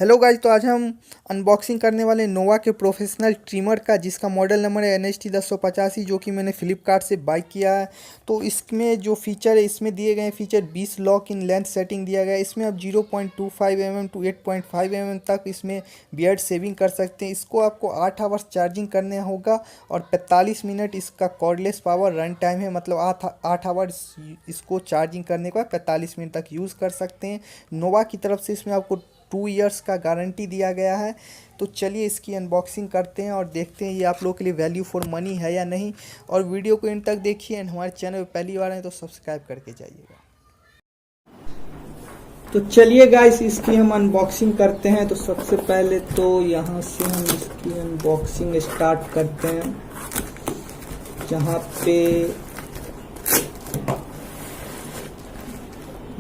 Hello guys, तो आज हम अनबॉक्सिंग करने वाले नोवा के प्रोफेशनल ट्रिमर का, जिसका मॉडल नंबर है NHT1085, जो कि मैंने फ्लिपकार्ट से बाय किया है। तो इसमें जो फीचर है, इसमें दिए गए feature 20 lock in length setting दिया गया है। इसमें आप 0.25 mm टू 8.5 mm तक इसमें बियर्ड शेविंग कर सकते हैं। इसको आपको 8 आवर्स चार्जिंग करने होगा और 45 मिनट इसका कॉर्डलेस पावर रन टाइम है। मतलब 8 आवर्स इसको चार्जिंग करने के बाद 45 मिनट तक यूज़ कर सकते हैं। नोवा की तरफ से इसमें आपको 2 इयर्स का गारंटी दिया गया है। तो चलिए इसकी अनबॉक्सिंग करते हैं और देखते हैं ये आप लोगों के लिए वैल्यू फॉर मनी है या नहीं। और वीडियो को इन तक देखिए एंड हमारे चैनल पर पहली बार है तो सब्सक्राइब करके जाइएगा। तो चलिए गाइस, इसकी हम अनबॉक्सिंग करते हैं। तो सबसे पहले तो यहाँ से हम इसकी अनबॉक्सिंग स्टार्ट करते हैं,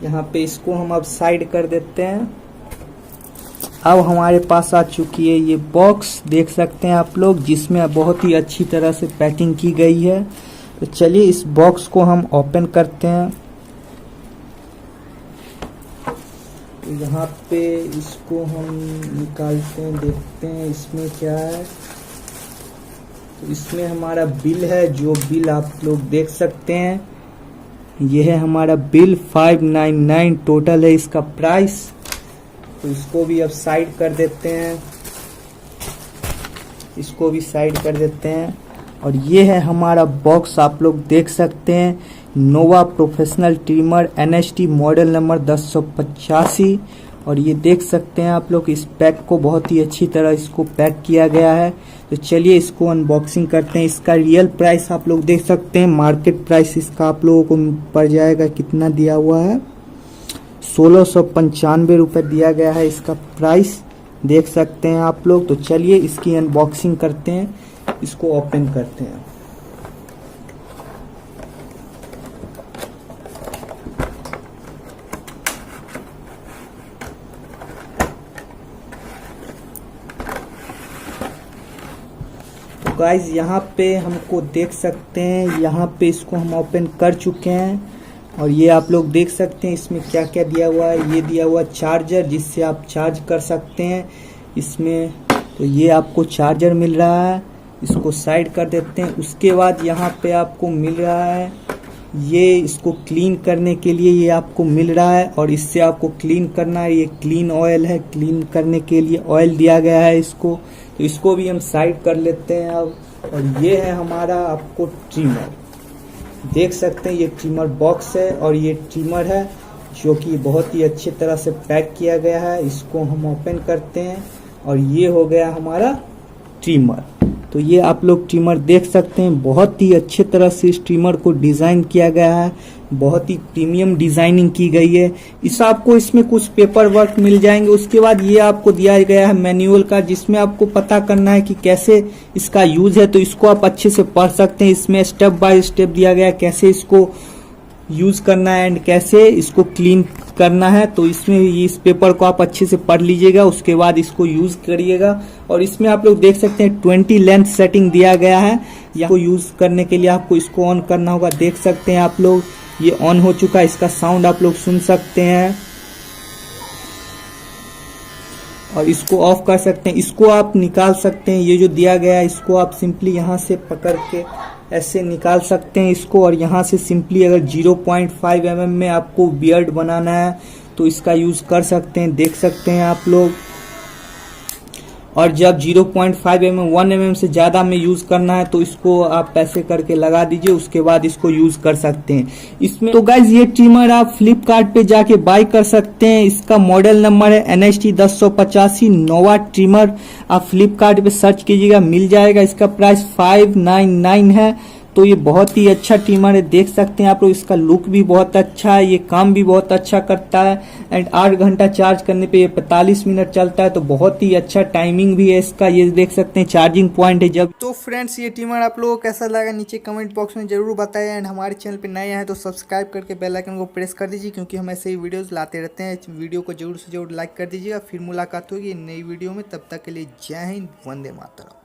यहाँ पे इसको हम अब साइड कर देते हैं। अब हमारे पास आ चुकी है ये बॉक्स, देख सकते हैं आप लोग, जिसमें बहुत ही अच्छी तरह से पैकिंग की गई है। तो चलिए इस बॉक्स को हम ओपन करते हैं। तो यहाँ पे इसको हम निकालते हैं, देखते हैं इसमें क्या है। तो इसमें हमारा बिल है, जो बिल आप लोग देख सकते हैं। यह है हमारा बिल, 599 टोटल है इसका प्राइस। तो इसको भी अब साइड कर देते हैं, इसको भी साइड कर देते हैं। और ये है हमारा बॉक्स, आप लोग देख सकते हैं, Nova professional trimmer NHT model number 1085। और ये देख सकते हैं आप लोग, इस पैक को बहुत ही अच्छी तरह इसको पैक किया गया है। तो चलिए इसको अनबॉक्सिंग करते हैं। इसका रियल प्राइस आप लोग देख सकते हैं, मार्केट प्राइस इसका आप लोगों को पड़ जाएगा, कितना दिया हुआ है, 1695 रुपये दिया गया है इसका प्राइस, देख सकते हैं आप लोग। तो चलिए इसकी अनबॉक्सिंग करते हैं, इसको ओपन करते हैं। तो गाइज यहाँ पे हमको देख सकते हैं, यहाँ पे इसको हम ओपन कर चुके हैं। और ये आप लोग देख सकते हैं इसमें क्या क्या दिया हुआ है। ये दिया हुआ चार्जर, जिससे आप चार्ज कर सकते हैं इसमें। तो ये आपको चार्जर मिल रहा है, इसको साइड कर देते हैं। उसके बाद यहाँ पे आपको मिल रहा है ये, इसको क्लीन करने के लिए ये आपको मिल रहा है। और इससे आपको क्लीन करना है, ये क्लीन ऑयल है, क्लीन करने के लिए ऑयल दिया गया है इसको। तो इसको भी हम साइड कर लेते हैं अब। और ये है हमारा आपको ट्रिमर, देख सकते हैं ये ट्रिमर बॉक्स है। और ये ट्रिमर है जो कि बहुत ही अच्छी तरह से पैक किया गया है। इसको हम ओपन करते हैं और ये हो गया हमारा ट्रिमर। तो ये आप लोग ट्रिमर देख सकते हैं, बहुत ही अच्छी तरह से इस ट्रिमर को डिज़ाइन किया गया है, बहुत ही प्रीमियम डिज़ाइनिंग की गई है। इस आपको इसमें कुछ पेपर वर्क मिल जाएंगे। उसके बाद ये आपको दिया गया है मैनुअल का, जिसमें आपको पता करना है कि कैसे इसका यूज है। तो इसको आप अच्छे से पढ़ सकते हैं, इसमें स्टेप बाय स्टेप दिया गया है कैसे इसको यूज करना है एंड कैसे इसको क्लीन करना है। तो इसमें इस पेपर को आप अच्छे से पढ़ लीजिएगा, उसके बाद इसको यूज करिएगा। और इसमें आप लोग देख सकते हैं 20 लेंथ सेटिंग दिया गया है। यहाँ यूज करने के लिए आपको इसको ऑन करना होगा, देख सकते हैं आप लोग, ये ऑन हो चुका है। इसका साउंड आप लोग सुन सकते हैं। और इसको ऑफ कर सकते हैं, इसको आप निकाल सकते हैं। ये जो दिया गया है इसको आप सिंपली यहाँ से पकड़ के ऐसे निकाल सकते हैं इसको। और यहाँ से सिंपली अगर 0.5 mm में आपको बियर्ड बनाना है तो इसका यूज कर सकते हैं, देख सकते हैं आप लोग। और जब 0.5 mm 1 mm से ज़्यादा में यूज़ करना है तो इसको आप ऐसे करके लगा दीजिए, उसके बाद इसको यूज़ कर सकते हैं इसमें। तो गाइज ये ट्रिमर आप फ्लिपकार्ट पे जाके बाय कर सकते हैं। इसका मॉडल नंबर है NHT 1085 नोवा ट्रिमर। आप फ्लिपकार्ट पे सर्च कीजिएगा, मिल जाएगा। इसका प्राइस 599 है। तो ये बहुत ही अच्छा ट्रिमर है, देख सकते हैं आप लोग। इसका लुक भी बहुत अच्छा है, ये काम भी बहुत अच्छा करता है। एंड 8 घंटा चार्ज करने पे ये 45 मिनट चलता है। तो बहुत ही अच्छा टाइमिंग भी है इसका, ये देख सकते हैं चार्जिंग पॉइंट है जब। तो फ्रेंड्स, ये ट्रिमर आप लोगों को कैसा लगा नीचे कमेंट बॉक्स में जरूर बताएं। एंड हमारे चैनल पे नए हैं तो सब्सक्राइब करके बेल आइकन को प्रेस कर दीजिए, क्योंकि हम ऐसे ही वीडियोज़ लाते रहते हैं। वीडियो को जरूर से जरूर लाइक कर दीजिएगा। फिर मुलाकात होगी नई वीडियो में, तब तक के लिए जय हिंद, वंदे मातरम।